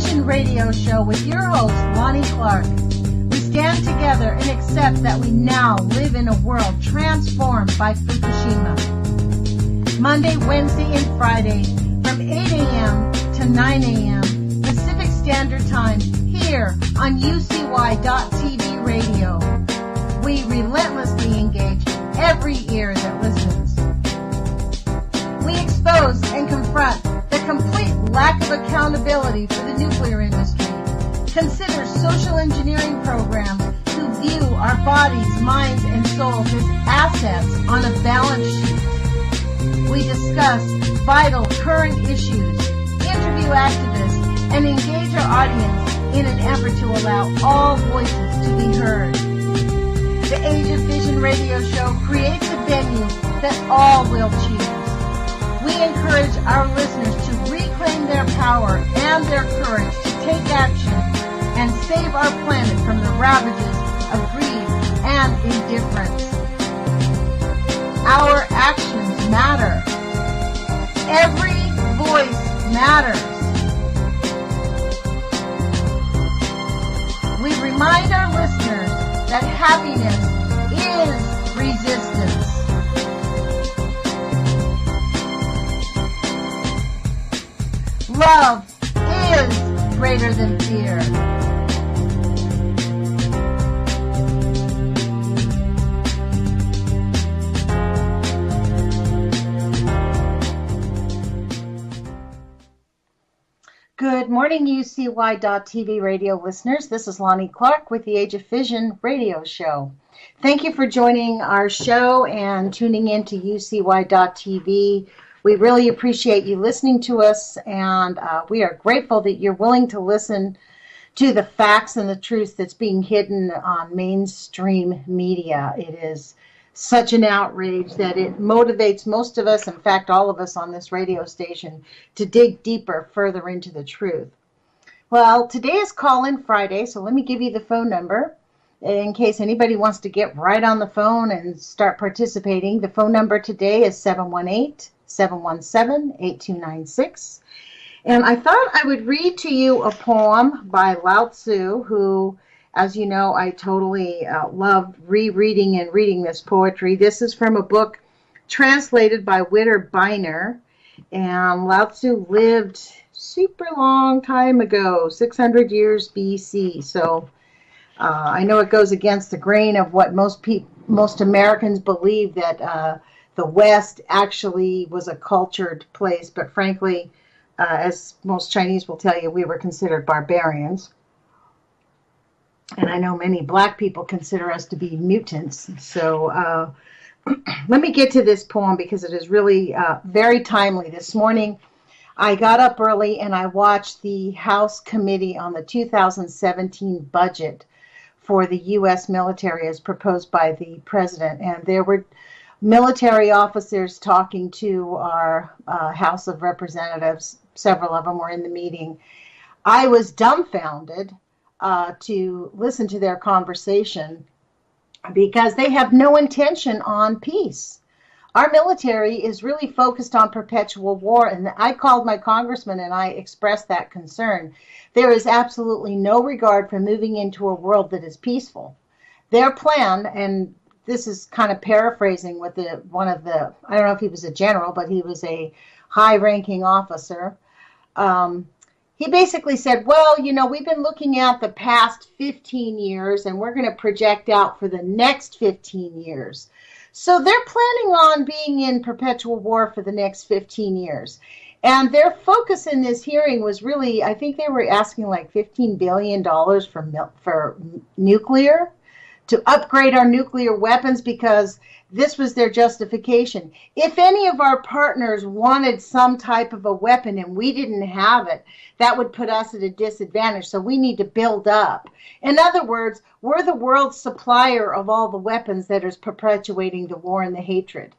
Fission radio show with your host, Lonnie Clark. We stand together and accept that we now live in a world transformed by Fukushima. Monday, Wednesday, and Friday from 8 a.m. to 9 a.m. Pacific Standard Time here on UCY.TV radio. We relentlessly engage every ear that listens. We expose and confront the complete lack of accountability for the nuclear industry. Consider social engineering programs who view our bodies, minds, and souls as assets on a balance sheet. We discuss vital current issues, interview activists, and engage our audience in an effort to allow all voices to be heard. The Age of Fission radio show creates a venue that all will choose. We encourage our listeners to reclaim their power and their courage to take action and save our planet from the ravages of greed and indifference. Our actions matter. Every voice matters. We remind our listeners that happiness is resistance. Love is greater than fear. Good morning, UCY.TV radio listeners. This is Lonnie Clark with the Age of Fission radio show. Thank you for joining our show and tuning in to UCY.TV. We really appreciate you listening to us, and we are grateful that you're willing to listen to the facts and the truth that's being hidden on mainstream media. It is such an outrage that it motivates most of us, in fact, all of us on this radio station, to dig deeper, further into the truth. Well, today is Call-In Friday, so let me give you the phone number in case anybody wants to get right on the phone and start participating. The phone number today is 718-717-8296. And I thought I would read to you a poem by Lao Tzu, who, as you know, I totally love rereading and reading this poetry. This is from a book translated by Witter Bynner. And Lao Tzu lived super long time ago, 600 years BC. So I know it goes against the grain of what most Americans believe, that the West actually was a cultured place. But frankly, as most Chinese will tell you, we were considered barbarians. And I know many black people consider us to be mutants. So let me get to this poem because it is really very timely. This morning, I got up early and I watched the House Committee on the 2017 budget for the U.S. military as proposed by the president. And there were military officers talking to our House of Representatives. Several of them were in the meeting. I was dumbfounded to listen to their conversation because they have no intention on peace. Our military is really focused on perpetual war, and I called my congressman and I expressed that concern. There is absolutely no regard for moving into a world that is peaceful. Their plan, and this is kind of paraphrasing what one of the, I don't know if he was a general, but he was a high-ranking officer. He basically said, well, you know, we've been looking at the past 15 years and we're going to project out for the next 15 years. So they're planning on being in perpetual war for the next 15 years. And their focus in this hearing was really, I think they were asking like $15 billion for nuclear, to upgrade our nuclear weapons, because this was their justification. If any of our partners wanted some type of a weapon and we didn't have it, that would put us at a disadvantage. So we need to build up. In other words, we're the world's supplier of all the weapons that is perpetuating the war and the hatred.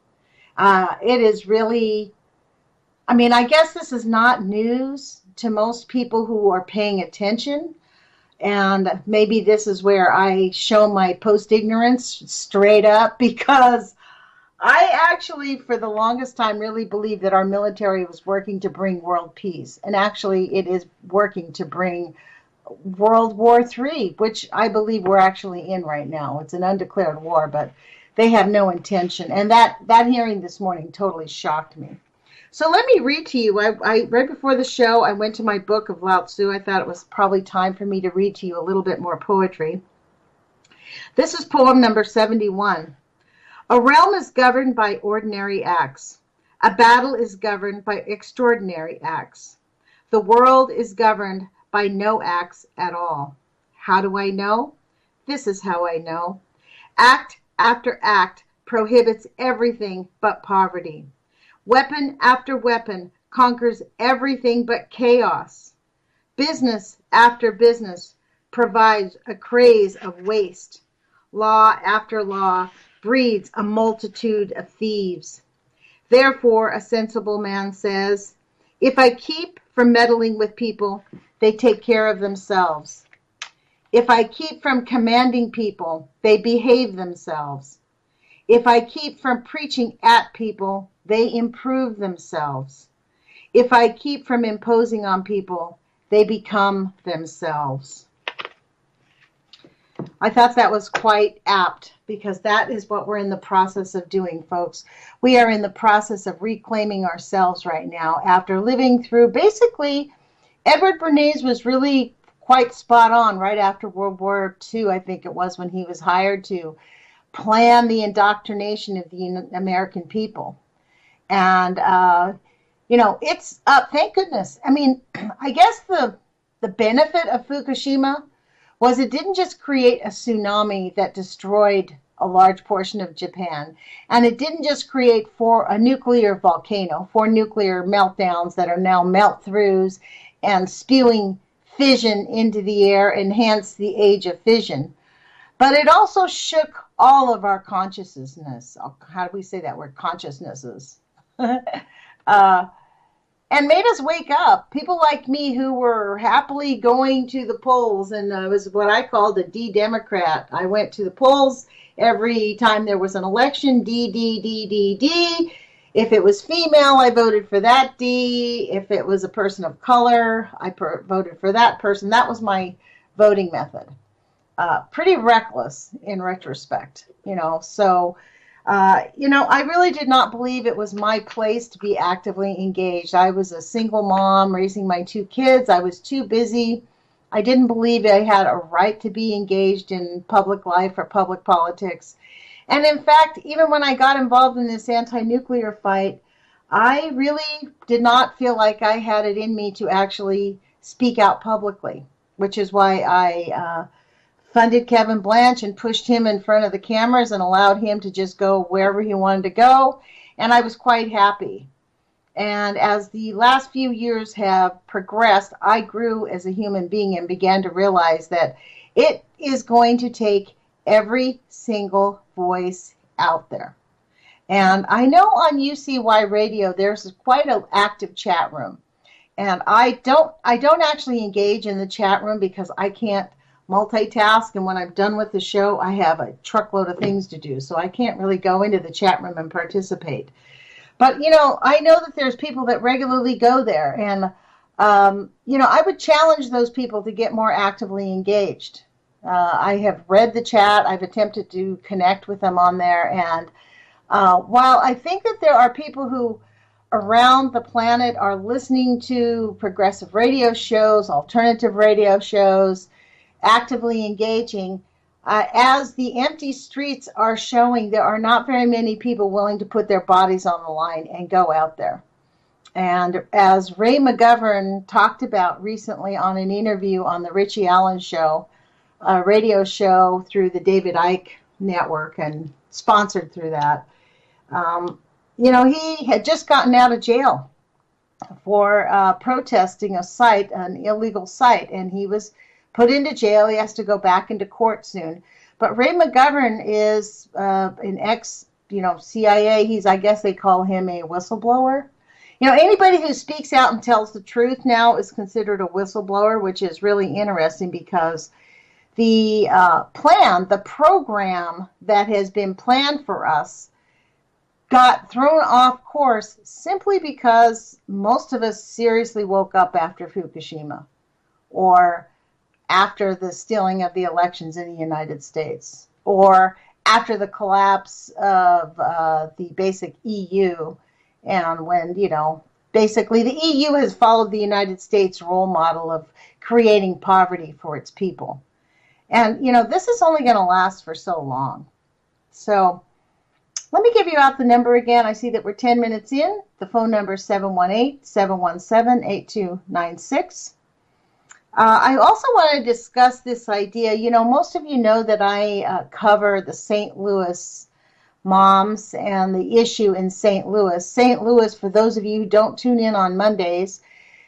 It is really, I mean, I guess this is not news to most people who are paying attention. And maybe this is where I show my post-ignorance straight up, because I actually, for the longest time, really believed that our military was working to bring world peace. And actually, it is working to bring World War III, which I believe we're actually in right now. It's an undeclared war, but they have no intention. And that hearing this morning totally shocked me. So let me read to you. I right before the show, I went to my book of Lao Tzu. I thought it was probably time for me to read to you a little bit more poetry. This is poem number 71. A realm is governed by ordinary acts. A battle is governed by extraordinary acts. The world is governed by no acts at all. How do I know? This is how I know. Act after act prohibits everything but poverty. Weapon after weapon conquers everything but chaos. Business after business provides a craze of waste. Law after law breeds a multitude of thieves. Therefore, a sensible man says, if I keep from meddling with people, they take care of themselves. If I keep from commanding people, they behave themselves. If I keep from preaching at people, they improve themselves. If I keep from imposing on people, they become themselves. I thought that was quite apt because that is what we're in the process of doing, folks. We are in the process of reclaiming ourselves right now after living through basically, Edward Bernays was really quite spot on right after World War II, I think it was, when he was hired to plan the indoctrination of the American people. And, it's, thank goodness. I mean, I guess the benefit of Fukushima was it didn't just create a tsunami that destroyed a large portion of Japan, and it didn't just create a nuclear volcano, 4 nuclear meltdowns that are now melt-throughs and spewing fission into the air, and hence the Age of Fission. But it also shook all of our consciousness. How do we say that word? Consciousnesses. And made us wake up. People like me who were happily going to the polls, and I was what I called a D-Democrat. I went to the polls every time there was an election, D, D, D, D, D. If it was female, I voted for that D. If it was a person of color, I voted for that person. That was my voting method. Pretty reckless in retrospect, so... I really did not believe it was my place to be actively engaged. I was a single mom raising my 2 kids. I was too busy. I didn't believe I had a right to be engaged in public life or public politics. And in fact, even when I got involved in this anti-nuclear fight, I really did not feel like I had it in me to actually speak out publicly, which is why I funded Kevin Blanch and pushed him in front of the cameras and allowed him to just go wherever he wanted to go. And I was quite happy. And as the last few years have progressed, I grew as a human being and began to realize that it is going to take every single voice out there. And I know on UCY Radio there's quite an active chat room. And I don't actually engage in the chat room because I can't multitask, and when I'm done with the show, I have a truckload of things to do, so I can't really go into the chat room and participate. But, I know that there's people that regularly go there, and, I would challenge those people to get more actively engaged. I have read the chat. I've attempted to connect with them on there, and while I think that there are people who around the planet are listening to progressive radio shows, alternative radio shows, actively engaging, as the empty streets are showing, there are not very many people willing to put their bodies on the line and go out there. And as Ray McGovern talked about recently on an interview on the Richie Allen show, a radio show through the David Icke network and sponsored through that, he had just gotten out of jail for protesting a site, an illegal site, and he was put into jail. He has to go back into court soon. But Ray McGovern is an ex, CIA. I guess they call him a whistleblower. Anybody who speaks out and tells the truth now is considered a whistleblower, which is really interesting because the program that has been planned for us got thrown off course simply because most of us seriously woke up after Fukushima or after the stealing of the elections in the United States or after the collapse of the basic EU and when, basically the EU has followed the United States role model of creating poverty for its people. And, this is only going to last for so long. So let me give you out the number again. I see that we're 10 minutes in. The phone number is 718-717-8296. I also want to discuss this idea. Most of you know that I cover the St. Louis moms and the issue in St. Louis. St. Louis, for those of you who don't tune in on Mondays,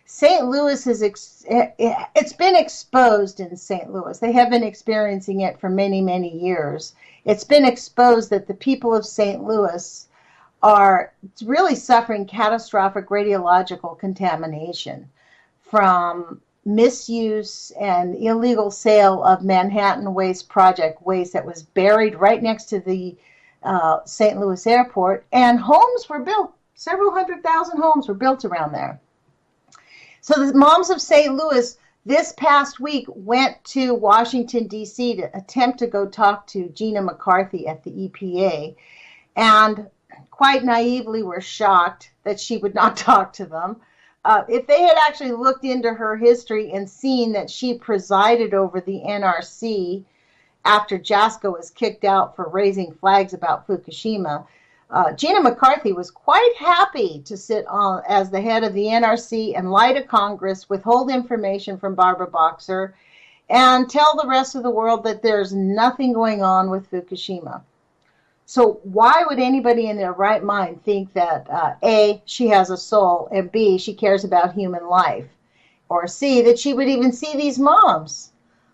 St. Louis it's been exposed in St. Louis. They have been experiencing it for many, many years. It's been exposed that the people of St. Louis are really suffering catastrophic radiological contamination from misuse and illegal sale of Manhattan Waste Project waste that was buried right next to the St. Louis airport, and homes were built. Several 100,000 homes were built around there. So the moms of St. Louis this past week went to Washington, D.C. to attempt to go talk to Gina McCarthy at the EPA, and quite naively were shocked that she would not talk to them. If they had actually looked into her history and seen that she presided over the NRC after Jasko was kicked out for raising flags about Fukushima, Gina McCarthy was quite happy to sit on as the head of the NRC and lie to Congress, withhold information from Barbara Boxer, and tell the rest of the world that there's nothing going on with Fukushima. So why would anybody in their right mind think that A, she has a soul, and B, she cares about human life, or C, that she would even see these moms?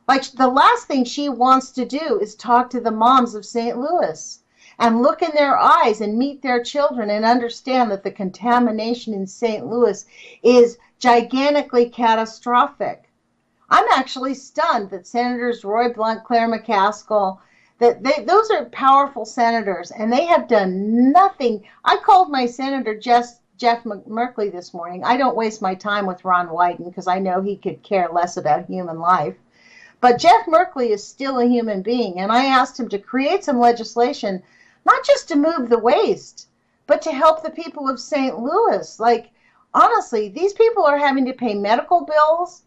Like, the last thing she wants to do is talk to the moms of St. Louis and look in their eyes and meet their children and understand that the contamination in St. Louis is gigantically catastrophic. I'm actually stunned that Senators Roy Blunt, Claire McCaskill, those are powerful senators, and they have done nothing. I called my Senator Jeff Merkley this morning. I don't waste my time with Ron Wyden because I know he could care less about human life. But Jeff Merkley is still a human being, and I asked him to create some legislation, not just to move the waste, but to help the people of St. Louis. Like, honestly, these people are having to pay medical bills.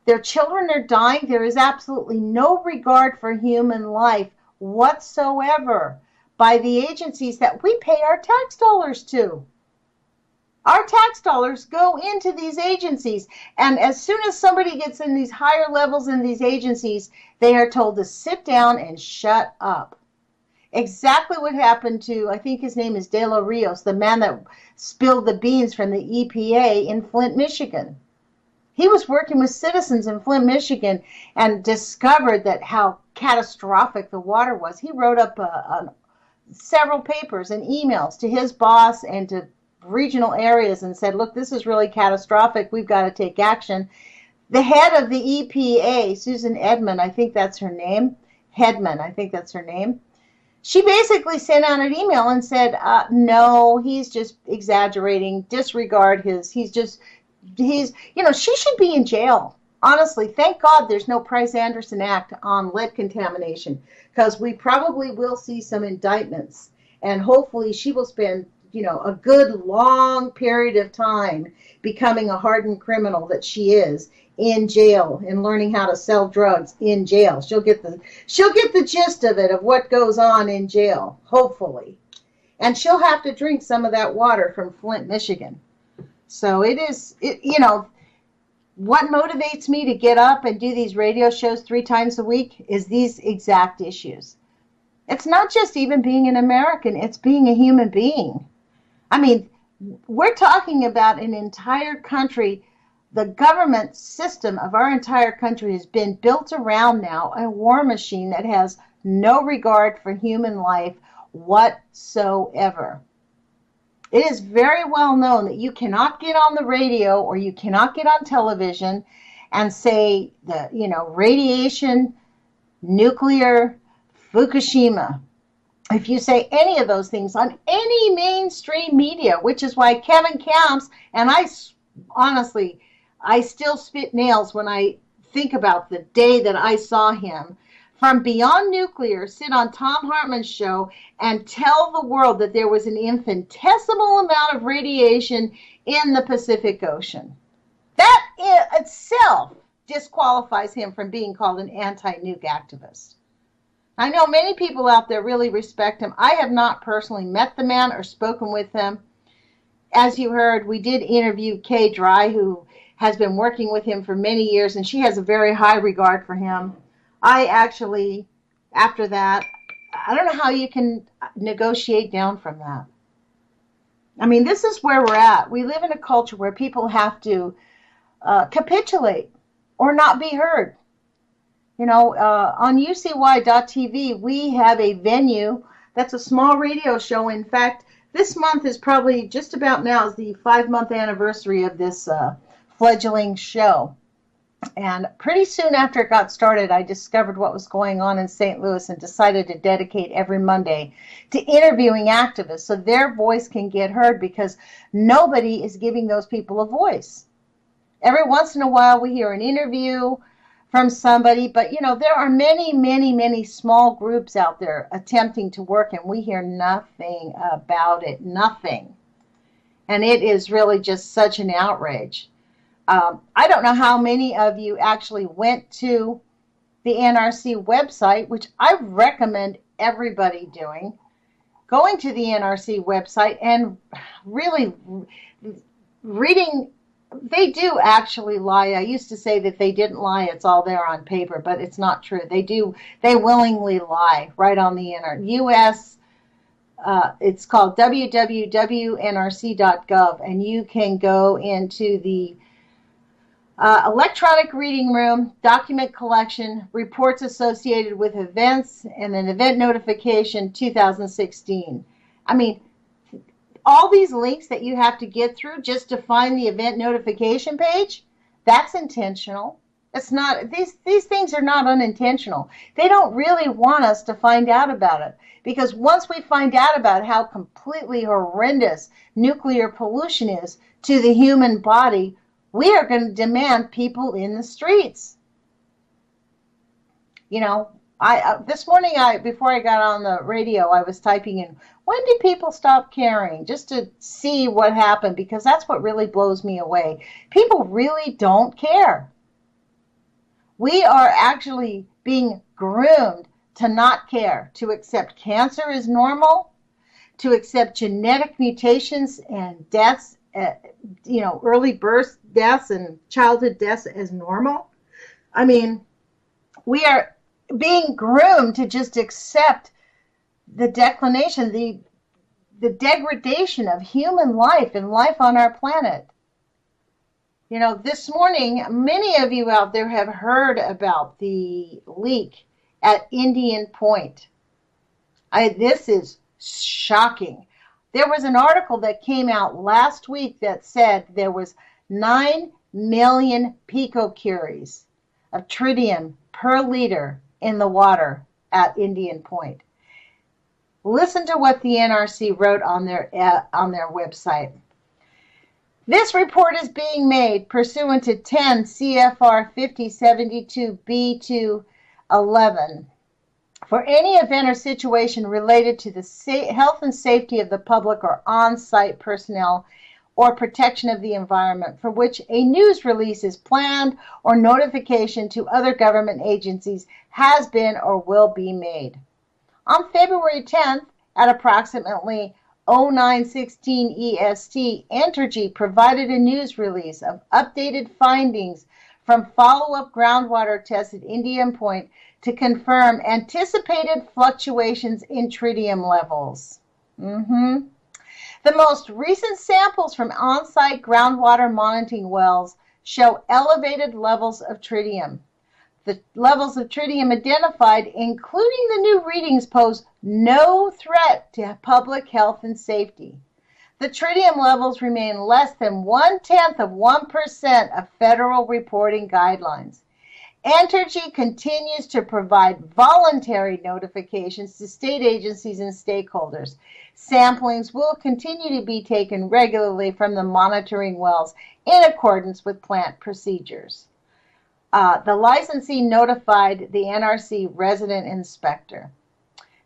Their children are dying. There is absolutely no regard for human life whatsoever by the agencies that we pay our tax dollars to. Our tax dollars go into these agencies, and as soon as somebody gets in these higher levels in these agencies, they are told to sit down and shut up. Exactly what happened to, I think his name is De Los Rios, the man that spilled the beans from the EPA in Flint, Michigan. He was working with citizens in Flint, Michigan, and discovered that how catastrophic the water was. He wrote up several papers and emails to his boss and to regional areas and said, look, this is really catastrophic. We've got to take action. The head of the EPA, Susan Edman, I think that's her name. Hedman, I think that's her name. She basically sent out an email and said, no, he's just exaggerating. Disregard she should be in jail. Honestly, thank God there's no Price-Anderson Act on lead contamination, because we probably will see some indictments, and hopefully she will spend, a good long period of time becoming a hardened criminal that she is in jail and learning how to sell drugs in jail. She'll get the gist of it, of what goes on in jail, hopefully. And she'll have to drink some of that water from Flint, Michigan. So what motivates me to get up and do these radio shows 3 times a week is these exact issues. It's not just even being an American, it's being a human being. I mean, we're talking about an entire country. The government system of our entire country has been built around now a war machine that has no regard for human life whatsoever. It is very well known that you cannot get on the radio or you cannot get on television and say radiation, nuclear, Fukushima. if you say any of those things on any mainstream media, which is why Kevin Camps, and honestly, I still spit nails when I think about the day that I saw him from Beyond Nuclear sit on Tom Hartman's show and tell the world that there was an infinitesimal amount of radiation in the Pacific Ocean. That in itself disqualifies him from being called an anti-nuke activist. I know many people out there really respect him. I have not personally met the man or spoken with him. As you heard, we did interview Kay Dry, who has been working with him for many years, and she has a very high regard for him. I actually, after that, I don't know how you can negotiate down from that. I mean, this is where we're at. We live in a culture where people have to capitulate or not be heard. You know, on UCY.tv, we have a venue that's a small radio show. In fact, this month is probably just about now is the 5-month anniversary of this fledgling show. And pretty soon after it got started, I discovered what was going on in St. Louis and decided to dedicate every Monday to interviewing activists so their voice can get heard, because nobody is giving those people a voice. Every once in a while we hear an interview from somebody, but you know, there are many, many, many small groups out there attempting to work, and we hear nothing about it, nothing. And it is really just such an outrage. I don't know how many of you actually went to the NRC website, which I recommend everybody doing, going to the NRC website and really reading. They do actually lie. I used to say that they didn't lie. It's all there on paper, but it's not true. They do. They willingly lie right on the internet. U.S. It's called www.nrc.gov, and you can go into the electronic reading room, document collection, reports associated with events, and an event notification 2016. I mean, all these links that you have to get through just to find the event notification page, that's intentional. It's not, these things are not unintentional. They don't really want us to find out about it, because once we find out about how completely horrendous nuclear pollution is to the human body, we are going to demand people in the streets. You know, this morning, before I got on the radio, I was typing in, when did people stop caring? Just to see what happened, because that's what really blows me away. People really don't care. We are actually being groomed to not care, to accept cancer as normal, to accept genetic mutations and deaths, early birth deaths and childhood deaths as normal. I mean, we are being groomed to just accept the declination, the degradation of human life and life on our planet. You know, this morning, many of you out there have heard about the leak at Indian Point. This is shocking. There was an article that came out last week that said there was 9 million picocuries of tritium per liter in the water at Indian Point. Listen to what the NRC wrote on their website. This report is being made pursuant to 10 CFR 5072 B211 for any event or situation related to the health and safety of the public or on-site personnel or protection of the environment, for which a news release is planned or notification to other government agencies has been or will be made. On February 10th, at approximately 0916 EST, Entergy provided a news release of updated findings from follow-up groundwater tests at Indian Point to confirm anticipated fluctuations in tritium levels. The most recent samples from on-site groundwater monitoring wells show elevated levels of tritium. The levels of tritium identified, including the new readings, pose no threat to public health and safety. The tritium levels remain less than 0.1% of federal reporting guidelines. Entergy continues to provide voluntary notifications to state agencies and stakeholders. Samplings will continue to be taken regularly from the monitoring wells in accordance with plant procedures. The licensee notified the NRC resident inspector.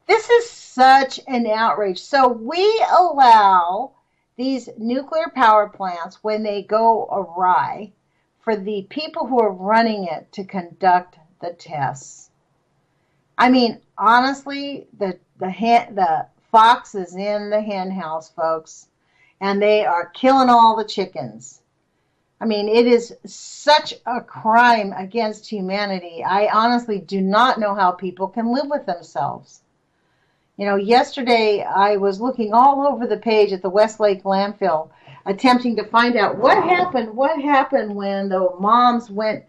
This is such an outrage. So we allow these nuclear power plants, when they go awry, for the people who are running it to conduct the tests. I mean, honestly, the fox is in the hen house, folks, and they are killing all the chickens. I mean, it is such a crime against humanity. I honestly do not know how people can live with themselves. You know, yesterday I was looking all over the page at the Westlake landfill, attempting to find out what happened when the moms went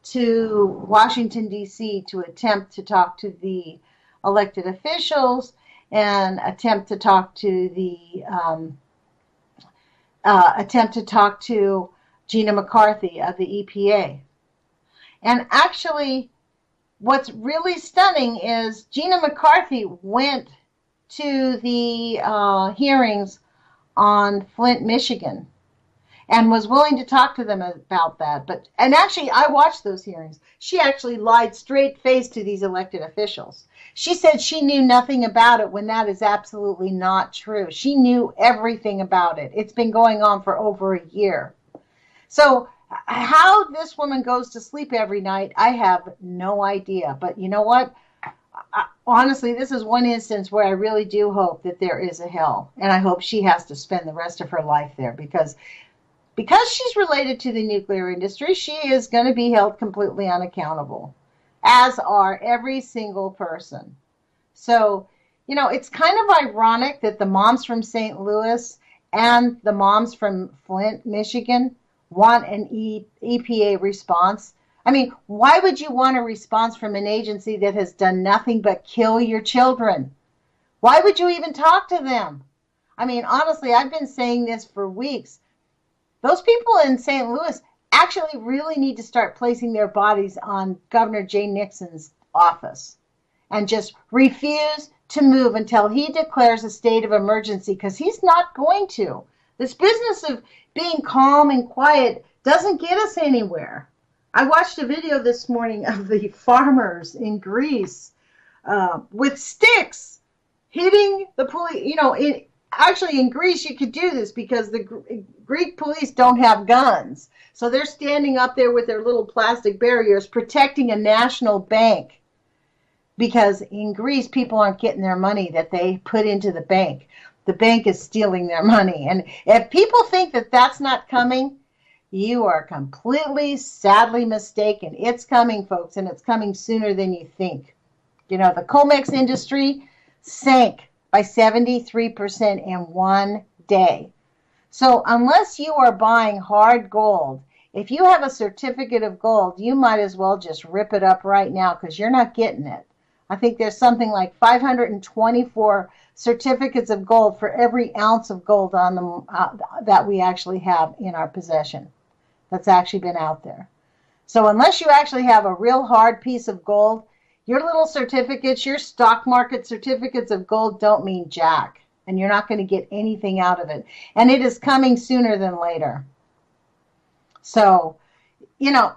to Washington, D.C. to attempt to talk to the elected officials and attempt to talk to Gina McCarthy of the EPA. And actually, what's really stunning is Gina McCarthy went to the hearings on Flint, Michigan, and was willing to talk to them about that. And actually, I watched those hearings. She actually lied straight-faced to these elected officials. She said she knew nothing about it when that is absolutely not true. She knew everything about it. It's been going on for over a year. So how this woman goes to sleep every night, I have no idea. But you know what? Honestly, this is one instance where I really do hope that there is a hell. And I hope she has to spend the rest of her life there because she's related to the nuclear industry, she is going to be held completely unaccountable, as are every single person. So, you know, it's kind of ironic that the moms from St. Louis and the moms from Flint, Michigan, want an EPA response. I mean, why would you want a response from an agency that has done nothing but kill your children? Why would you even talk to them? I mean, honestly, I've been saying this for weeks. Those people in St. Louis actually really need to start placing their bodies on Governor Jay Nixon's office and just refuse to move until he declares a state of emergency, because he's not going to. This business of being calm and quiet doesn't get us anywhere. I watched a video this morning of the farmers in Greece with sticks hitting the police. You know, actually in Greece you could do this because the Greek police don't have guns. So they're standing up there with their little plastic barriers protecting a national bank, because in Greece people aren't getting their money that they put into the bank. The bank is stealing their money. And if people think that that's not coming, you are completely, sadly mistaken. It's coming, folks, and it's coming sooner than you think. You know, the Comex industry sank by 73% in one day. So unless you are buying hard gold, if you have a certificate of gold, you might as well just rip it up right now, because you're not getting it. I think there's something like 524 certificates of gold for every ounce of gold on them that we actually have in our possession. That's actually been out there. So unless you actually have a real hard piece of gold, your little certificates, your stock market certificates of gold don't mean jack, and you're not going to get anything out of it. And it is coming sooner than later. So, you know,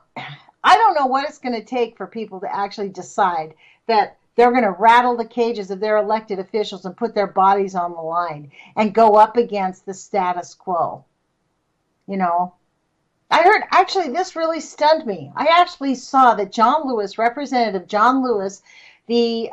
I don't know what it's going to take for people to actually decide that they're going to rattle the cages of their elected officials and put their bodies on the line and go up against the status quo. You know, I heard, actually, this really stunned me. I actually saw that John Lewis, Representative John Lewis, the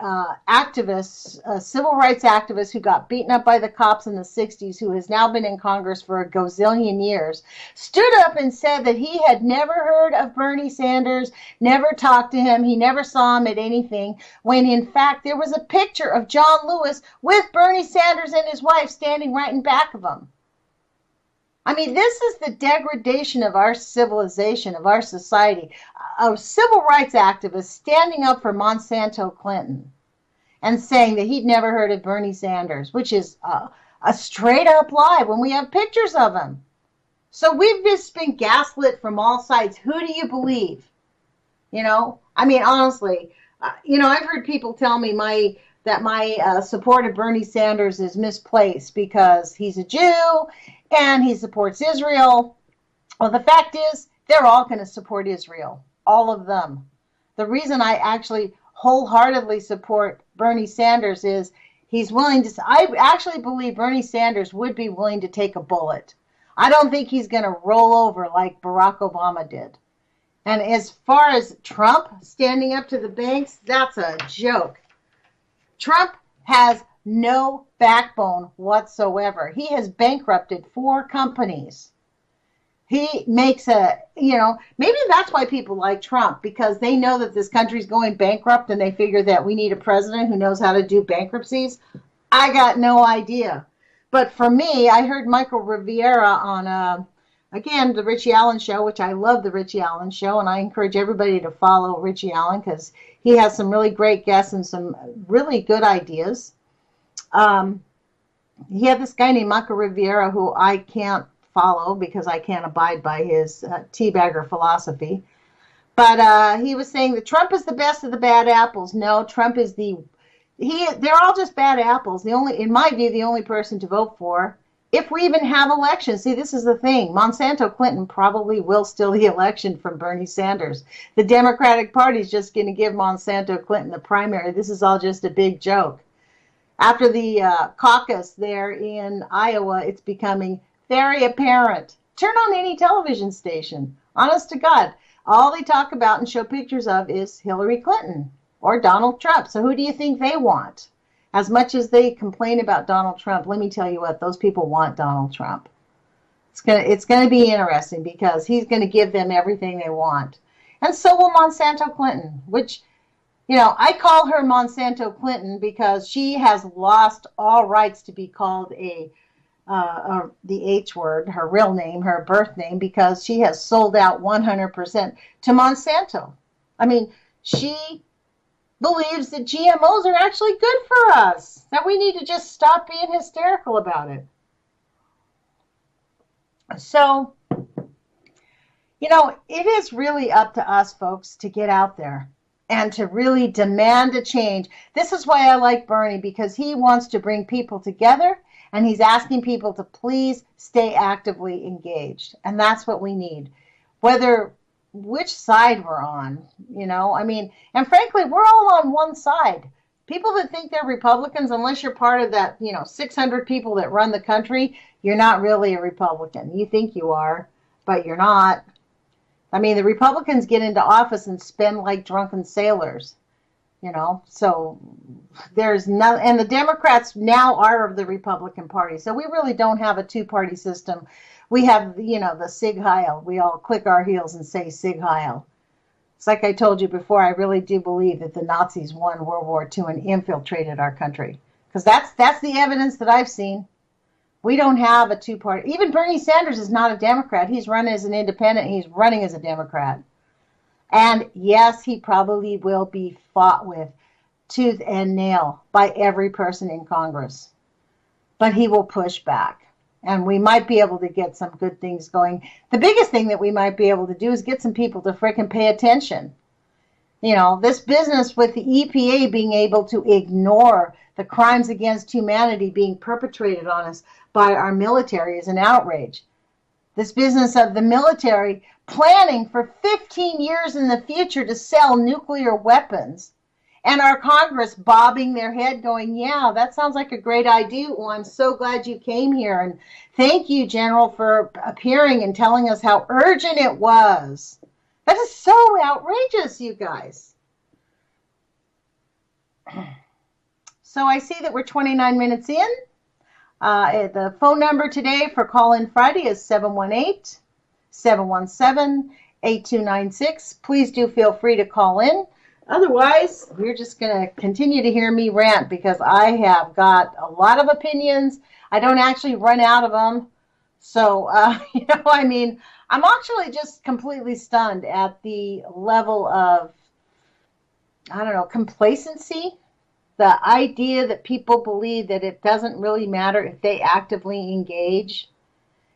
activist, civil rights activist who got beaten up by the cops in the 60s, who has now been in Congress for a gazillion years, stood up and said that he had never heard of Bernie Sanders, never talked to him, he never saw him at anything, when in fact there was a picture of John Lewis with Bernie Sanders and his wife standing right in back of him. I mean, this is the degradation of our civilization, of our society. A civil rights activist standing up for Monsanto Clinton and saying that he'd never heard of Bernie Sanders, which is a straight up lie when we have pictures of him. So we've just been gaslit from all sides. Who do you believe? I mean, honestly, I've heard people tell me my support of Bernie Sanders is misplaced because he's a Jew and he supports Israel. Well, the fact is, they're all going to support Israel, all of them. The reason I actually wholeheartedly support Bernie Sanders is he's willing to. I actually believe Bernie Sanders would be willing to take a bullet. I don't think he's going to roll over like Barack Obama did. And as far as Trump standing up to the banks, that's a joke. Trump has no backbone whatsoever. He has bankrupted 4 companies. He makes maybe that's why people like Trump, because they know that this country's going bankrupt and they figure that we need a president who knows how to do bankruptcies. I got no idea. But for me, I heard Michael Rivera on, again, the Richie Allen show, which I love the Richie Allen show, and I encourage everybody to follow Richie Allen because he has some really great guests and some really good ideas. He had this guy named Michael Rivera who I can't follow because I can't abide by his teabagger philosophy. But he was saying that Trump is the best of the bad apples. No, Trump is they're all just bad apples. In my view, the only person to vote for, if we even have elections. See, this is the thing. Monsanto Clinton probably will steal the election from Bernie Sanders. The Democratic Party is just going to give Monsanto Clinton the primary. This is all just a big joke. After the caucus there in Iowa, it's becoming very apparent. Turn on any television station. Honest to God, all they talk about and show pictures of is Hillary Clinton or Donald Trump. So who do you think they want? As much as they complain about Donald Trump, let me tell you what, those people want Donald Trump. It's gonna be interesting because he's gonna give them everything they want. And so will Monsanto Clinton, which, I call her Monsanto Clinton because she has lost all rights to be called the H word, her real name, her birth name, because she has sold out 100% to Monsanto. I mean, she believes that GMOs are actually good for us, that we need to just stop being hysterical about it. So, it is really up to us, folks, to get out there and to really demand a change. This is why I like Bernie, because he wants to bring people together and he's asking people to please stay actively engaged. And that's what we need. Which side we're on, and frankly, we're all on one side. People that think they're Republicans, unless you're part of that, 600 people that run the country, you're not really a Republican. You think you are, but you're not. I mean, the Republicans get into office and spend like drunken sailors, so there's no, and the Democrats now are of the Republican Party. So we really don't have a 2-party system. We have, the Sig Heil. We all click our heels and say Sig Heil. It's like I told you before, I really do believe that the Nazis won World War II and infiltrated our country. Because that's the evidence that I've seen. We don't have a 2-party. Even Bernie Sanders is not a Democrat. He's run as an independent. He's running as a Democrat. And yes, he probably will be fought with tooth and nail by every person in Congress. But he will push back. And we might be able to get some good things going. The biggest thing that we might be able to do is get some people to frickin' pay attention. This business with the EPA being able to ignore the crimes against humanity being perpetrated on us by our military is an outrage. This business of the military planning for 15 years in the future to sell nuclear weapons, and our Congress bobbing their head going, yeah, that sounds like a great idea. Well, I'm so glad you came here. And thank you, General, for appearing and telling us how urgent it was. That is so outrageous, you guys. So I see that we're 29 minutes in. The phone number today for call-in Friday is 718-717-8296. Please do feel free to call in. Otherwise, you're just going to continue to hear me rant because I have got a lot of opinions. I don't actually run out of them. So, I'm actually just completely stunned at the level of, complacency. The idea that people believe that it doesn't really matter if they actively engage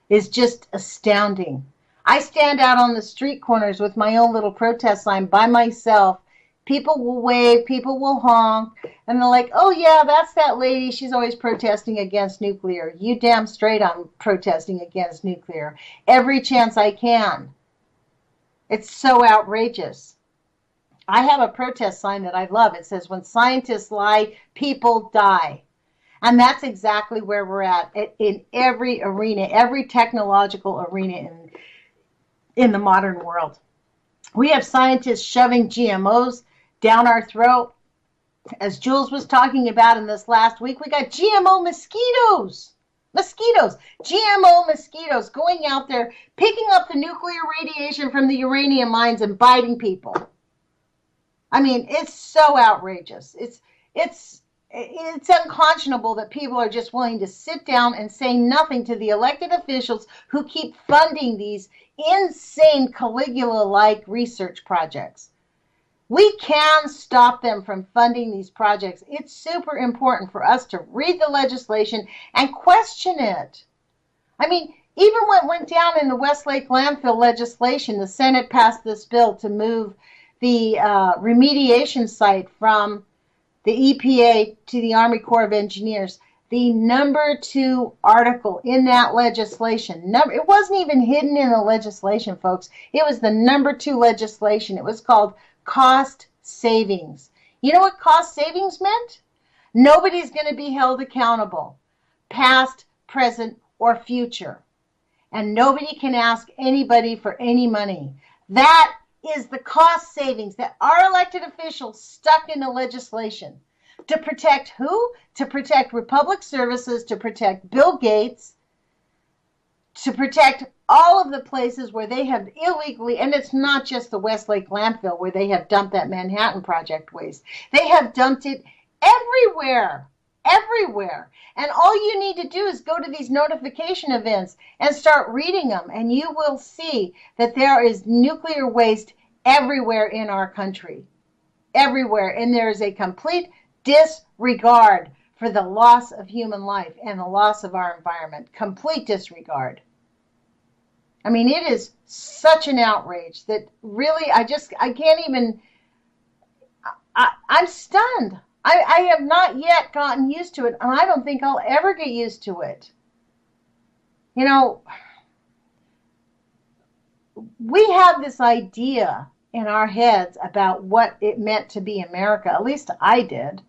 is just astounding. I stand out on the street corners with my own little protest sign by myself. People will wave, people will honk, and they're like, oh yeah, that's that lady. She's always protesting against nuclear. You damn straight I'm protesting against nuclear. Every chance I can. It's so outrageous. I have a protest sign that I love. It says, when scientists lie, people die. And that's exactly where we're at in every arena, every technological arena in the modern world. We have scientists shoving GMOs down our throat. As Jules was talking about in this last week, we got GMO mosquitoes. GMO mosquitoes going out there, picking up the nuclear radiation from the uranium mines and biting people. I mean, it's so outrageous. It's unconscionable that people are just willing to sit down and say nothing to the elected officials who keep funding these insane Caligula-like research projects. We can stop them from funding these projects. It's super important for us to read the legislation and question it. I mean, even what went down in the Westlake landfill legislation, the Senate passed this bill to move the remediation site from the EPA to the Army Corps of Engineers. The number 2 article in that legislation, it wasn't even hidden in the legislation, folks. It was the number 2 legislation. It was called cost savings. You know what cost savings meant? Nobody's going to be held accountable, past, present, or future. And nobody can ask anybody for any money. That is the cost savings that our elected officials stuck in the legislation. To protect who? To protect Republic Services, to protect Bill Gates, to protect all of the places where they have illegally, and it's not just the Westlake landfill where they have dumped that Manhattan Project waste. They have dumped it everywhere. And all you need to do is go to these notification events and start reading them, and you will see that there is nuclear waste everywhere in our country. Everywhere. And there is a complete disregard for the loss of human life and the loss of our environment. Complete disregard. I mean, it is such an outrage that really, I can't even, I'm stunned. I have not yet gotten used to it, and I don't think I'll ever get used to it. You know, we have this idea in our heads about what it meant to be America, at least I did,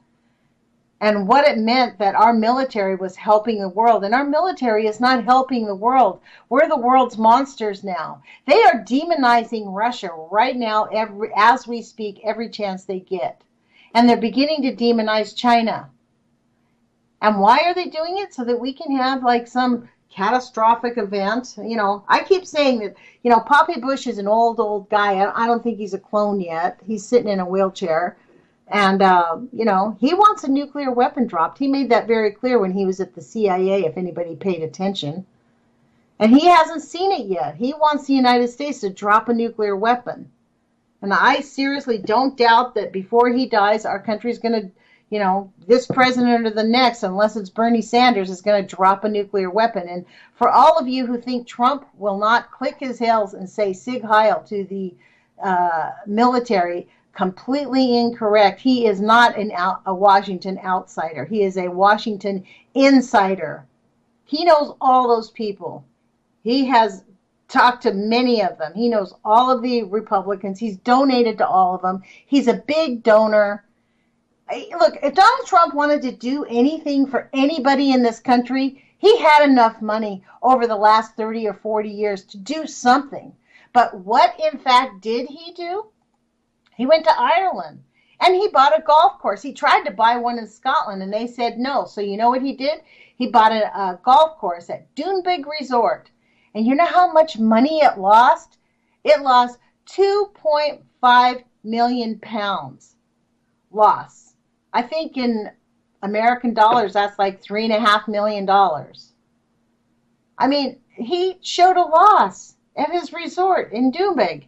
and what it meant that our military was helping the world. And our military is not helping the world. We're the world's monsters now. They are demonizing Russia right now, as we speak, every chance they get. And they're beginning to demonize China. And why are they doing it? So that we can have like some catastrophic event. You know, I keep saying that, you know, Poppy Bush is an old guy. I don't think he's a clone yet. He's sitting in a wheelchair. And, you know, he wants a nuclear weapon dropped. He made that very clear when he was at the CIA, if anybody paid attention. And he hasn't seen it yet. He wants the United States to drop a nuclear weapon. And I seriously don't doubt that before he dies, our country's going to, you know, this president or the next, unless it's Bernie Sanders, is going to drop a nuclear weapon. And for all of you who think Trump will not click his heels and say Sig Heil to the military, completely incorrect. He is not a Washington outsider. He is a Washington insider. He knows all those people. He has talked to many of them. He knows all of the Republicans. He's donated to all of them. He's a big donor. Look, if Donald Trump wanted to do anything for anybody in this country, he had enough money over the last 30 or 40 years to do something. But what, in fact, did he do? He went to Ireland and he bought a golf course. He tried to buy one in Scotland and they said no. So you know what he did? He bought a golf course at Doonbeg Resort. And you know how much money it lost? It lost 2.5 million pounds loss. I think in American dollars, that's like $3.5 million. I mean, he showed a loss at his resort in Doonbeg.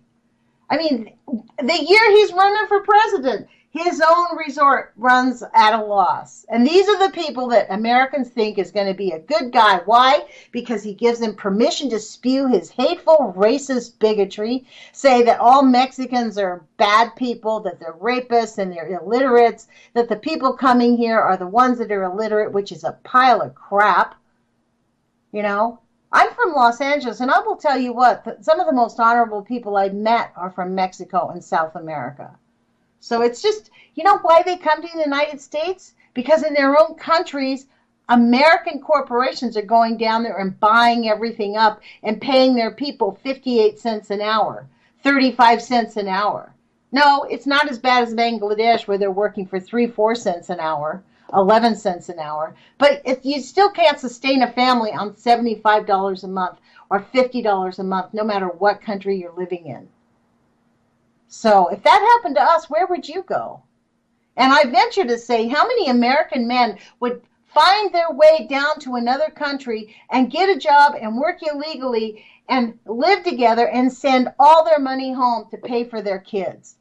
I mean, the year he's running for president, his own resort runs at a loss. And these are the people that Americans think is going to be a good guy. Why? Because he gives them permission to spew his hateful, racist bigotry, say that all Mexicans are bad people, that they're rapists and they're illiterates, that the people coming here are the ones that are illiterate, which is a pile of crap. You know, I'm from Los Angeles, and I will tell you what, some of the most honorable people I've met are from Mexico and South America. So it's just, you know why they come to the United States? Because in their own countries, American corporations are going down there and buying everything up and paying their people 58 cents an hour, 35 cents an hour. No, it's not as bad as Bangladesh where they're working for 3-4 cents an hour, 11 cents an hour. But you still can't sustain a family on $75 a month or $50 a month, no matter what country you're living in. So if that happened to us, where would you go? And I venture to say, how many American men would find their way down to another country and get a job and work illegally and live together and send all their money home to pay for their kids?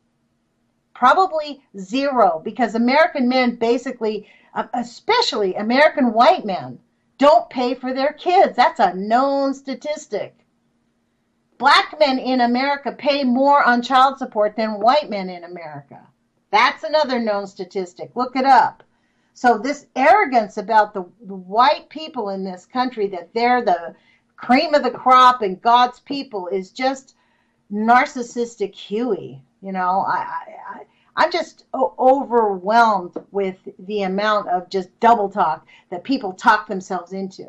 Probably zero, because American men basically, especially American white men, don't pay for their kids. That's a known statistic. Black men in America pay more on child support than white men in America. That's another known statistic. Look it up. So this arrogance about the white people in this country, that they're the cream of the crop and God's people, is just narcissistic hooey. You know, I'm just overwhelmed with the amount of just double talk that people talk themselves into.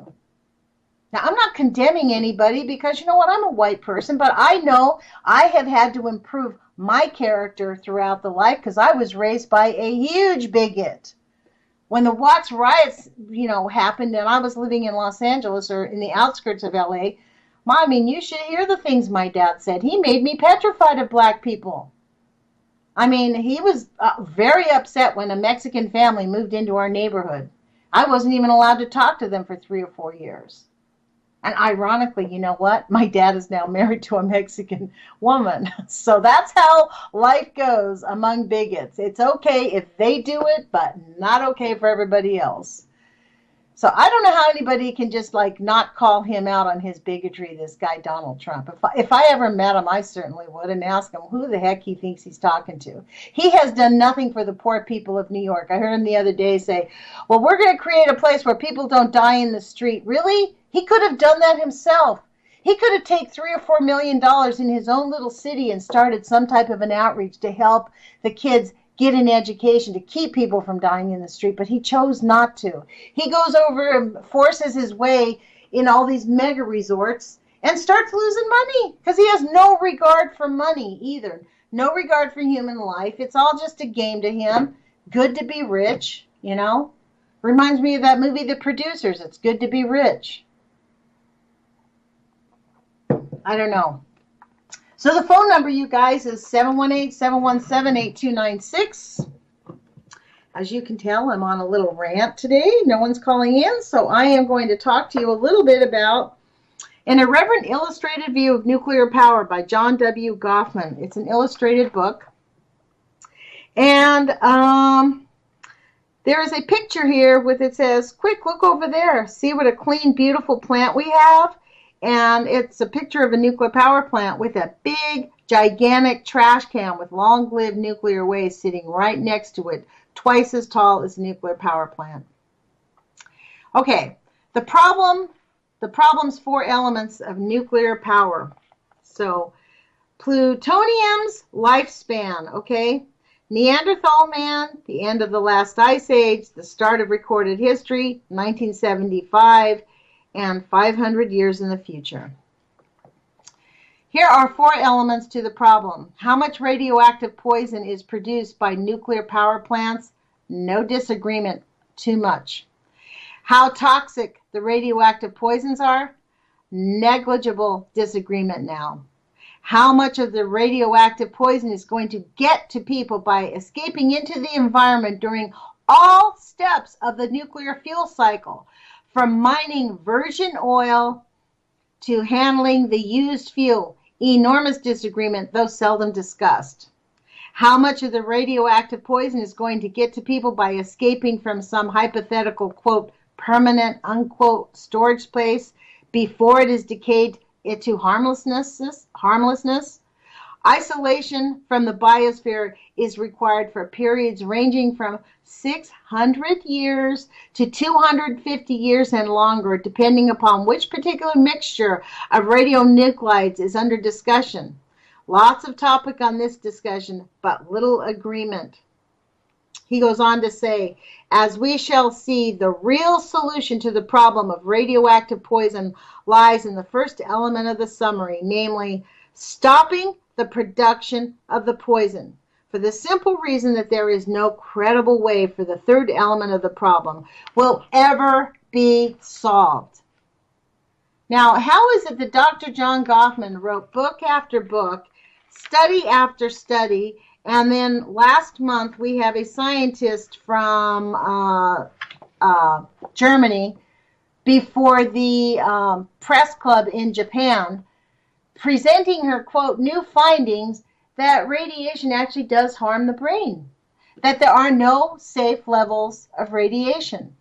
Now, I'm not condemning anybody because, you know what, I'm a white person, but I know I have had to improve my character throughout the life because I was raised by a huge bigot. When the Watts riots, happened and I was living in Los Angeles or in the outskirts of LA, I mean, you should hear the things my dad said. He made me petrified of black people. I mean, he was very upset when a Mexican family moved into our neighborhood. I wasn't even allowed to talk to them for 3 or 4 years. And ironically, you know what? My dad is now married to a Mexican woman. So that's how life goes among bigots. It's okay if they do it, but not okay for everybody else. So I don't know how anybody can just not call him out on his bigotry, this guy Donald Trump. If I ever met him, I certainly would, and ask him who the heck he thinks he's talking to. He has done nothing for the poor people of New York. I heard him the other day say, well, we're going to create a place where people don't die in the street. Really? He could have done that himself. He could have taken $3 or $4 million in his own little city and started some type of an outreach to help the kids get an education, to keep people from dying in the street, but he chose not to. He goes over and forces his way in all these mega resorts and starts losing money because he has no regard for money either. No regard for human life. It's all just a game to him. Good to be rich, Reminds me of that movie, The Producers. It's good to be rich. I don't know. So the phone number, you guys, is 718-717-8296. As you can tell, I'm on a little rant today. No one's calling in, so I am going to talk to you a little bit about An Irreverent Illustrated View of Nuclear Power by John W. Goffman. It's an illustrated book. And there is a picture here it says, quick, look over there. See what a clean, beautiful plant we have? And it's a picture of a nuclear power plant with a big, gigantic trash can with long-lived nuclear waste sitting right next to it, twice as tall as a nuclear power plant. Okay, the problem's 4 elements of nuclear power. So, plutonium's lifespan, okay? Neanderthal man, the end of the last ice age, the start of recorded history, 1975, and 500 years in the future. Here are 4 elements to the problem. How much radioactive poison is produced by nuclear power plants? No disagreement, too much. How toxic the radioactive poisons are? Negligible disagreement now. How much of the radioactive poison is going to get to people by escaping into the environment during all steps of the nuclear fuel cycle? From mining virgin oil to handling the used fuel, enormous disagreement, though seldom discussed. How much of the radioactive poison is going to get to people by escaping from some hypothetical, quote, permanent, unquote, storage place before it is decayed into harmlessness? Isolation from the biosphere is required for periods ranging from 600 years to 250 years and longer, depending upon which particular mixture of radionuclides is under discussion. Lots of topic on this discussion, but little agreement. He goes on to say, as we shall see, the real solution to the problem of radioactive poison lies in the first element of the summary, namely, stopping the production of the poison, for the simple reason that there is no credible way for the third element of the problem will ever be solved. Now, how is it that Dr. John Goffman wrote book after book, study after study, and then last month we have a scientist from Germany before the press club in Japan presenting her, quote, new findings that radiation actually does harm the brain, that there are no safe levels of radiation.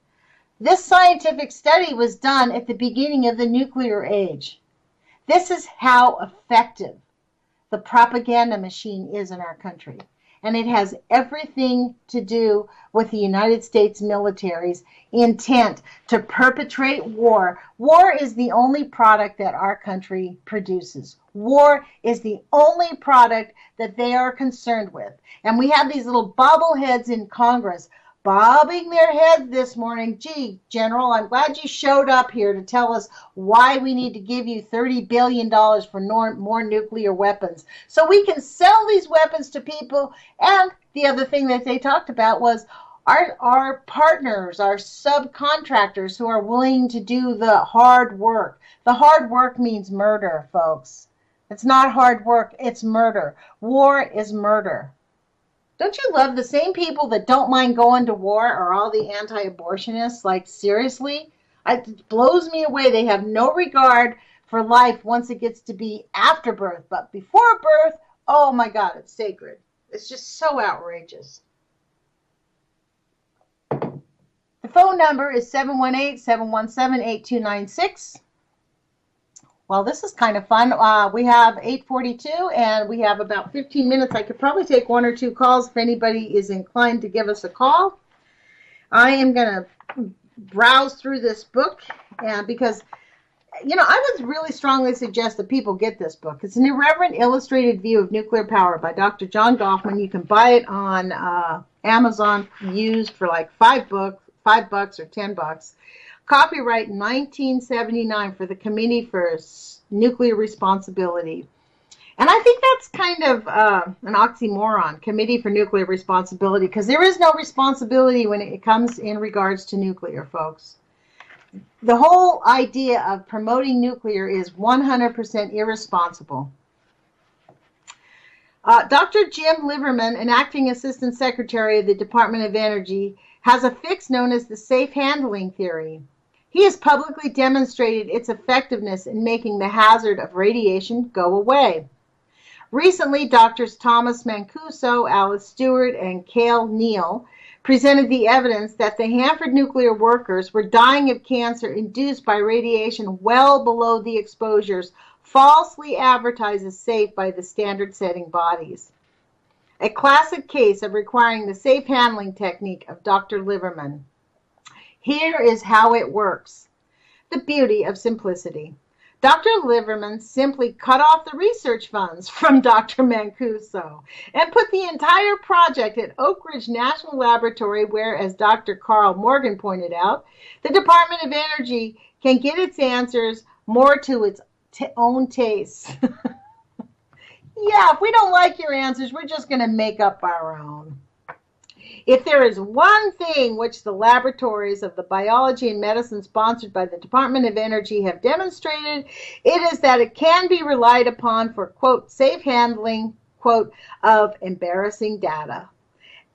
This scientific study was done at the beginning of the nuclear age. This is how effective the propaganda machine is in our country. And it has everything to do with the United States military's intent to perpetrate war. War is the only product that our country produces. War is the only product that they are concerned with. And we have these little bobbleheads in Congress bobbing their heads this morning. Gee, General, I'm glad you showed up here to tell us why we need to give you $30 billion for more nuclear weapons so we can sell these weapons to people. And the other thing that they talked about was our partners, our subcontractors who are willing to do the hard work. The hard work means murder, folks. It's not hard work, it's murder. War is murder. Don't you love the same people that don't mind going to war are all the anti-abortionists? Like, seriously? It blows me away. They have no regard for life once it gets to be after birth. But before birth, oh my God, it's sacred. It's just so outrageous. The phone number is 718-717-8296. Well, this is kind of fun. We have 8:42, and we have about 15 minutes. I could probably take one or two calls if anybody is inclined to give us a call. I am going to browse through this book, and because, I would really strongly suggest that people get this book. It's an irreverent illustrated view of nuclear power by Dr. John Goffman. You can buy it on Amazon used for like $5 or $10. Copyright 1979 for the Committee for Nuclear Responsibility. And I think that's kind of an oxymoron, Committee for Nuclear Responsibility, because there is no responsibility when it comes in regards to nuclear, folks. The whole idea of promoting nuclear is 100% irresponsible. Dr. Jim Liverman, an acting assistant secretary of the Department of Energy, has a fix known as the safe handling theory. He has publicly demonstrated its effectiveness in making the hazard of radiation go away. Recently, Drs. Thomas Mancuso, Alice Stewart, and Cale Neal presented the evidence that the Hanford nuclear workers were dying of cancer induced by radiation well below the exposures falsely advertised as safe by the standard-setting bodies. A classic case of requiring the safe handling technique of Dr. Liverman. Here is how it works. The beauty of simplicity. Dr. Liverman simply cut off the research funds from Dr. Mancuso and put the entire project at Oak Ridge National Laboratory where, as Dr. Carl Morgan pointed out, the Department of Energy can get its answers more to its own taste. Yeah, if we don't like your answers, we're just going to make up our own. If there is one thing which the laboratories of the biology and medicine sponsored by the Department of Energy have demonstrated, it is that it can be relied upon for, quote, safe handling, quote, of embarrassing data.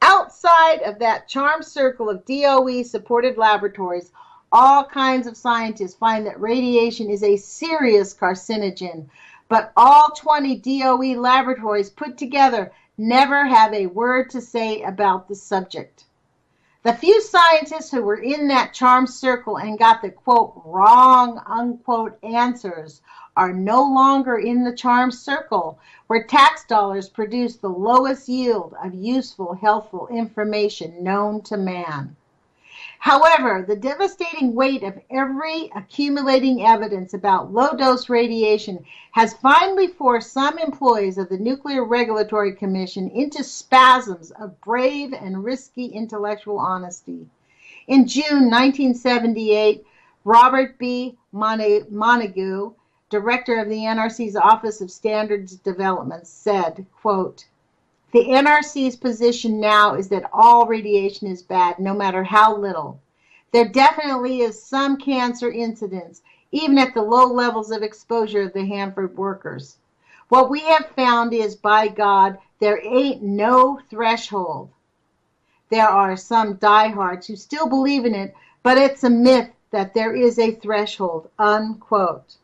Outside of that charmed circle of DOE-supported laboratories, all kinds of scientists find that radiation is a serious carcinogen, but all 20 DOE laboratories put together never have a word to say about the subject. The few scientists who were in that charm circle and got the, quote, wrong, unquote, answers are no longer in the charm circle, where tax dollars produce the lowest yield of useful, healthful information known to man. However, the devastating weight of every accumulating evidence about low-dose radiation has finally forced some employees of the Nuclear Regulatory Commission into spasms of brave and risky intellectual honesty. In June 1978, Robert B. Montague, director of the NRC's Office of Standards Development, said, quote, "The NRC's position now is that all radiation is bad, no matter how little. There definitely is some cancer incidence, even at the low levels of exposure of the Hanford workers. What we have found is, by God, there ain't no threshold. There are some diehards who still believe in it, but it's a myth that there is a threshold," unquote.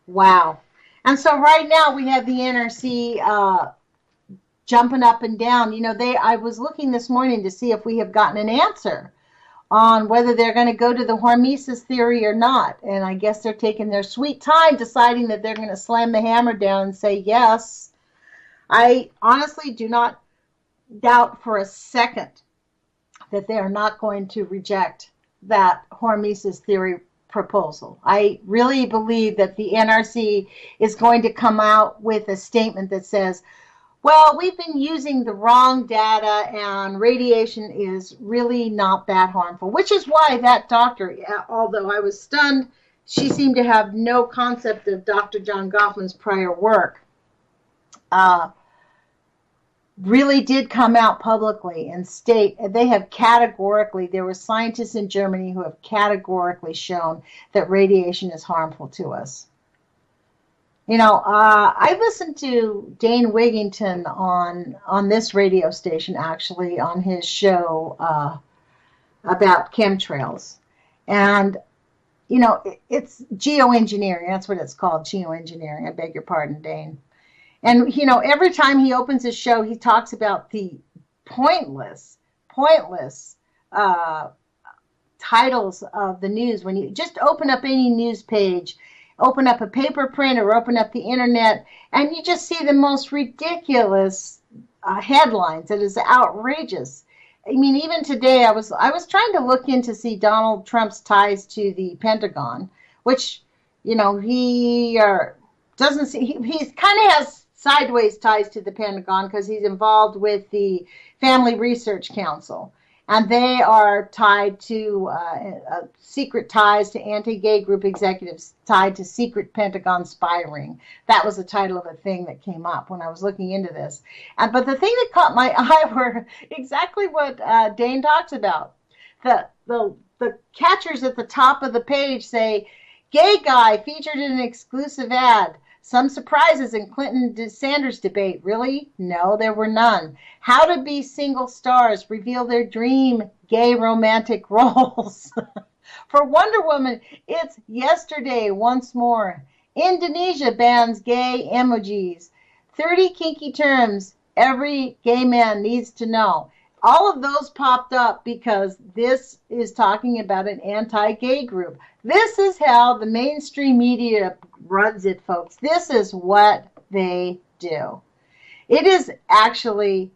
Wow. And so right now we have the NRC jumping up and down. You know, I was looking this morning to see if we have gotten an answer on whether they're going to go to the hormesis theory or not. And I guess they're taking their sweet time deciding that they're going to slam the hammer down and say yes. I honestly do not doubt for a second that they are not going to reject that hormesis theory proposal. I really believe that the NRC is going to come out with a statement that says, well, we've been using the wrong data and radiation is really not that harmful, which is why that doctor, although I was stunned, she seemed to have no concept of Dr. John Goffman's prior work, really did come out publicly and state, they have categorically, there were scientists in Germany who have categorically shown that radiation is harmful to us. You know, I listened to Dane Wigington on this radio station, actually, on his show about chemtrails. And, you know, it's geoengineering. That's what it's called, geoengineering. I beg your pardon, Dane. And, you know, every time he opens his show, he talks about the pointless titles of the news. When you just open up any news page, open up a paper print or open up the internet, and you just see the most ridiculous headlines. It is outrageous. I mean, even today, I was trying to look in to see Donald Trump's ties to the Pentagon, which, you know, he doesn't see. He kind of has sideways ties to the Pentagon because he's involved with the Family Research Council. And they are tied to secret ties to anti-gay group executives tied to secret Pentagon spy ring. That was the title of a thing that came up when I was looking into this. But the thing that caught my eye were exactly what Dane talks about. The catchers at the top of the page say, "Gay guy featured in an exclusive ad. Some surprises in Clinton-Sanders debate." Really? No, there were none. How to be single stars reveal their dream gay romantic roles. For Wonder Woman, it's yesterday once more. Indonesia bans gay emojis. 30 kinky terms every gay man needs to know. All of those popped up because this is talking about an anti-gay group. This is how the mainstream media runs it, folks. This is what they do. It is actually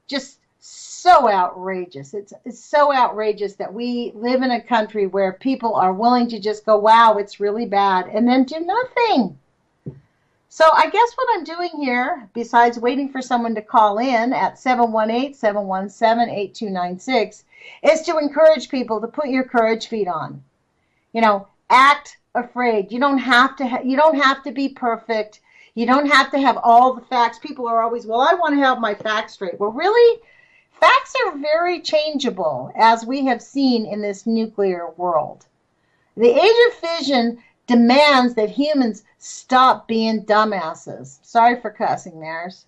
just so outrageous. It's so outrageous that we live in a country where people are willing to just go, wow, it's really bad, and then do nothing. So I guess what I'm doing here, besides waiting for someone to call in at 718-717-8296, is to encourage people to put your courage feet on. You know, act afraid. You don't have to be perfect. You don't have to have all the facts. People are always, well, I want to have my facts straight. Well, really, facts are very changeable, as we have seen in this nuclear world. The Age of Fission demands that humans stop being dumbasses. Sorry for cussing, theirs.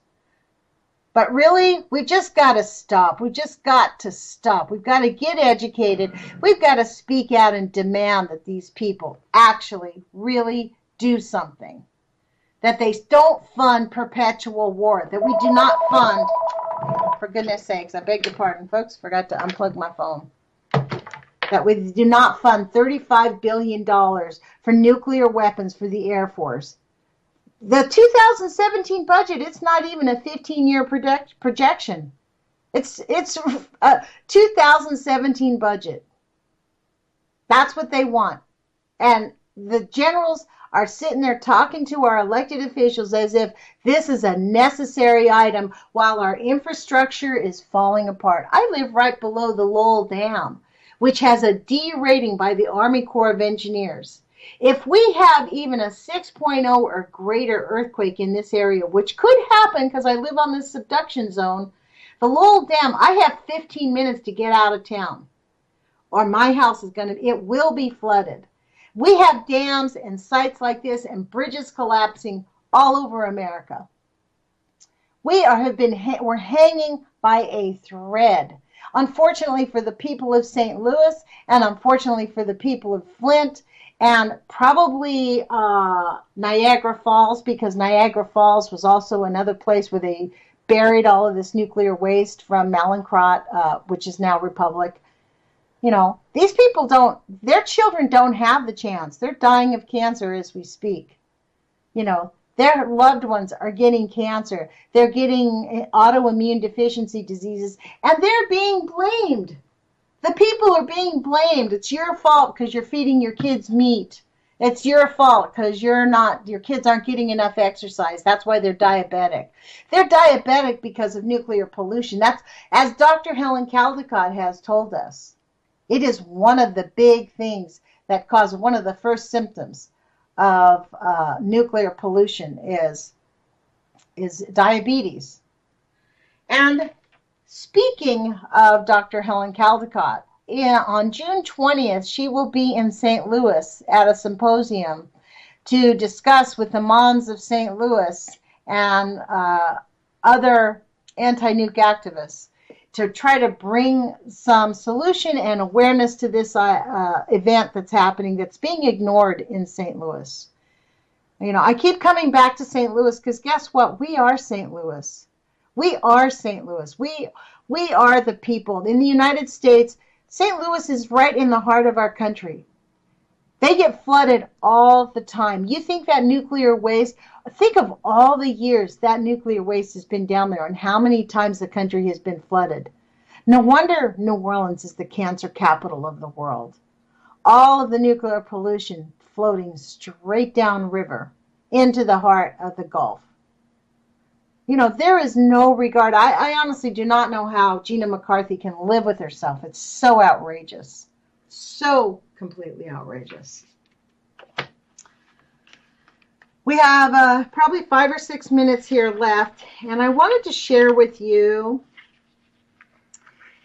But really, we just got to stop. We just got to stop. We've got to get educated. We've got to speak out and demand that these people actually really do something. that they don't fund perpetual war, that we do not fund, for goodness sakes, I beg your pardon, folks, forgot to unplug my phone, that we do not fund $35 billion for nuclear weapons for the Air Force. The 2017 budget, it's not even a 15-year projection. It's a 2017 budget. That's what they want. And the generals are sitting there talking to our elected officials as if this is a necessary item while our infrastructure is falling apart. I live right below the Lowell Dam, which has a D rating by the Army Corps of Engineers. If we have even a 6.0 or greater earthquake in this area, which could happen because I live on this subduction zone, the Lowell Dam, I have 15 minutes to get out of town, or my house is it will be flooded. We have dams and sites like this and bridges collapsing all over America. We're hanging by a thread. Unfortunately for the people of St. Louis, and unfortunately for the people of Flint, and probably Niagara Falls, because Niagara Falls was also another place where they buried all of this nuclear waste from Malincrot, which is now Republic. You know, these people their children don't have the chance. They're dying of cancer as we speak. You know, their loved ones are getting cancer. They're getting autoimmune deficiency diseases, and they're being blamed. The people are being blamed. It's your fault because you're feeding your kids meat. It's your fault because your kids aren't getting enough exercise. That's why they're diabetic. They're diabetic because of nuclear pollution. That's, as Dr. Helen Caldicott has told us, it is one of the big things that cause one of the first symptoms of nuclear pollution is diabetes. And speaking of Dr. Helen Caldicott, on June 20th, she will be in St. Louis at a symposium to discuss with the Moms of St. Louis and other anti-nuke activists to try to bring some solution and awareness to this event that's happening, that's being ignored in St. Louis. You know, I keep coming back to St. Louis because guess what? We are St. Louis. We are St. Louis. We are the people. In the United States, St. Louis is right in the heart of our country. They get flooded all the time. You think that nuclear waste, think of all the years that nuclear waste has been down there and how many times the country has been flooded. No wonder New Orleans is the cancer capital of the world. All of the nuclear pollution floating straight downriver into the heart of the Gulf. You know, there is no regard. I honestly do not know how Gina McCarthy can live with herself. It's so outrageous. So completely outrageous. We have probably 5 or 6 minutes here left, and I wanted to share with you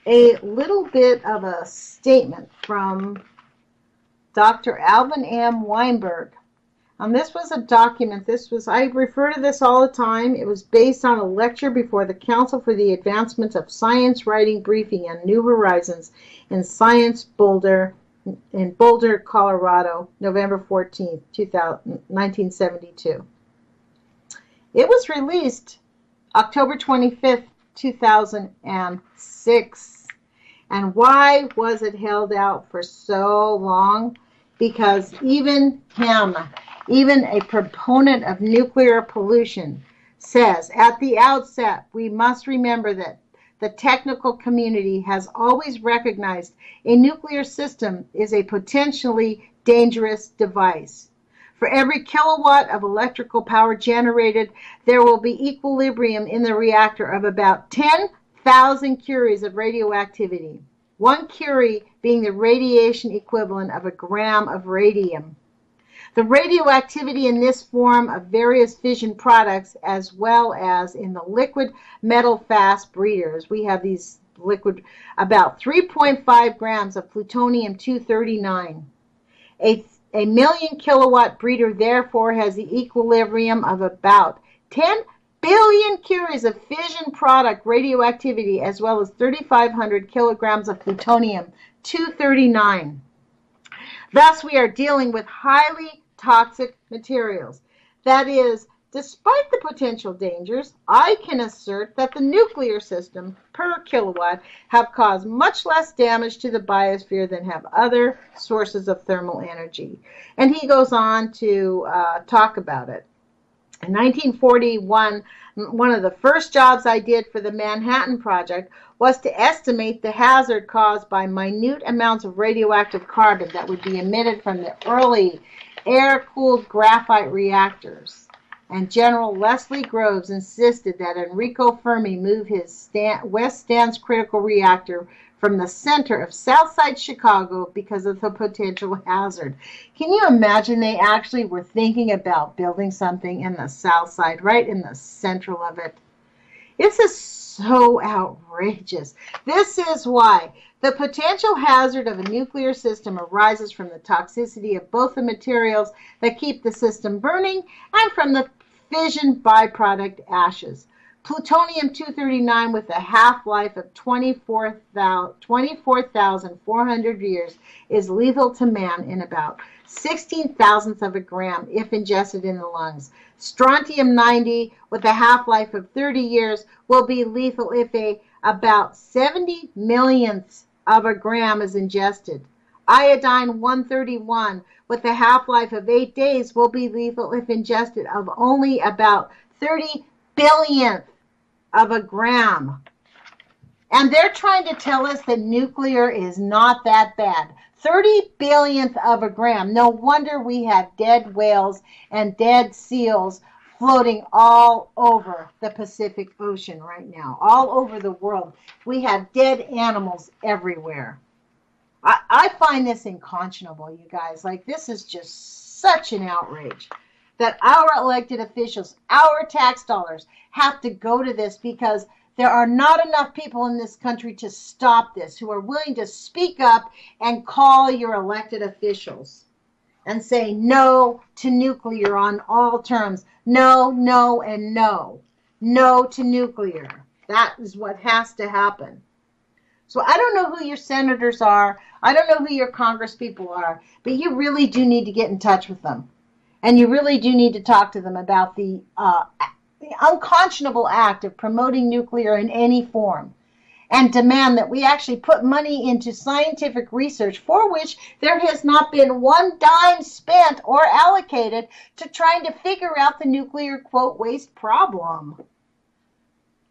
a little bit of a statement from Dr. Alvin M. Weinberg. This was a document. I refer to this all the time. It was based on a lecture before the Council for the Advancement of Science Writing Briefing on New Horizons in Boulder, Colorado, November 14th, 1972. It was released October 25th, 2006. And why was it held out for so long? Because even a proponent of nuclear pollution, says, at the outset, we must remember that the technical community has always recognized a nuclear system is a potentially dangerous device. For every kilowatt of electrical power generated, there will be equilibrium in the reactor of about 10,000 curies of radioactivity. 1 curie being the radiation equivalent of a gram of radium. The radioactivity in this form of various fission products, as well as in the liquid metal fast breeders, we have these liquid, about 3.5 grams of plutonium-239. A million kilowatt breeder therefore has the equilibrium of about 10 billion curies of fission product radioactivity, as well as 3,500 kilograms of plutonium-239. Thus, we are dealing with highly toxic materials. That is, despite the potential dangers, I can assert that the nuclear system per kilowatt have caused much less damage to the biosphere than have other sources of thermal energy. And he goes on to talk about it. In 1941, one of the first jobs I did for the Manhattan Project was to estimate the hazard caused by minute amounts of radioactive carbon that would be emitted from the early air-cooled graphite reactors. And General Leslie Groves insisted that Enrico Fermi move his West Stan's critical reactor from the center of Southside Chicago because of the potential hazard. Can you imagine they actually were thinking about building something in the South Side, right in the central of it? This is so outrageous. This is why the potential hazard of a nuclear system arises from the toxicity of both the materials that keep the system burning and from the fission byproduct ashes. Plutonium-239 with a half-life of 24,400 years is lethal to man in about 16,000ths of a gram if ingested in the lungs. Strontium-90 with a half-life of 30 years will be lethal if about 70 millionths of a gram is ingested. Iodine-131 with a half-life of 8 days will be lethal if ingested of only about 30 billionth of a gram. And they're trying to tell us that nuclear is not that bad. 30 billionth of a gram. No wonder we have dead whales and dead seals floating all over the Pacific Ocean right now, all over the world. We have dead animals everywhere. I find this unconscionable, you guys. Like, this is just such an outrage that our elected officials, our tax dollars, have to go to this because there are not enough people in this country to stop this, who are willing to speak up and call your elected officials and say no to nuclear on all terms. No, no, and no. No to nuclear. That is what has to happen. So I don't know who your senators are. I don't know who your congresspeople are, but you really do need to get in touch with them. And you really do need to talk to them about the unconscionable act of promoting nuclear in any form, and demand that we actually put money into scientific research for which there has not been one dime spent or allocated to trying to figure out the nuclear, quote, waste problem.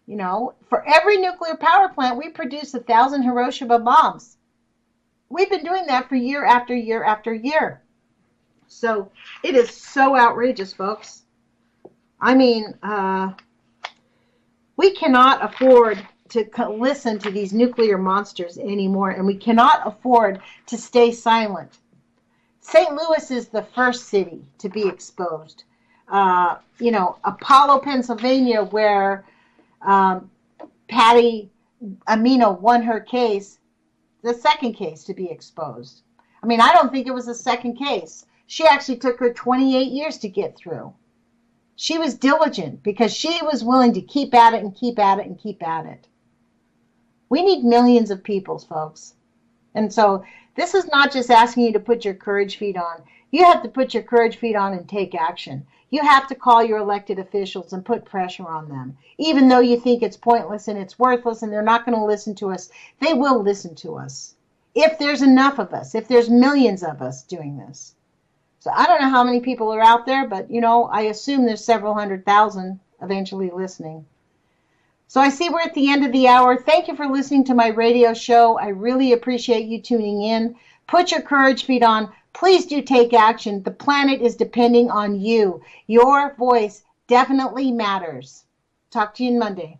You know, for every nuclear power plant, we produce 1,000 Hiroshima bombs. We've been doing that for year after year after year. So it is so outrageous, folks. I mean, we cannot afford to listen to these nuclear monsters anymore, and we cannot afford to stay silent. St. Louis is the first city to be exposed. Apollo, Pennsylvania, where Patty Amino won her case, the second case to be exposed. I mean, I don't think it was a second case. She actually took her 28 years to get through. She was diligent because she was willing to keep at it and keep at it and keep at it. We need millions of people, folks. And so this is not just asking you to put your courage feet on. You have to put your courage feet on and take action. You have to call your elected officials and put pressure on them. Even though you think it's pointless and it's worthless and they're not going to listen to us, they will listen to us. If there's enough of us, if there's millions of us doing this. So I don't know how many people are out there, but, I assume there's several 100,000 eventually listening. So I see we're at the end of the hour. Thank you for listening to my radio show. I really appreciate you tuning in. Put your courage feet on. Please do take action. The planet is depending on you. Your voice definitely matters. Talk to you on Monday.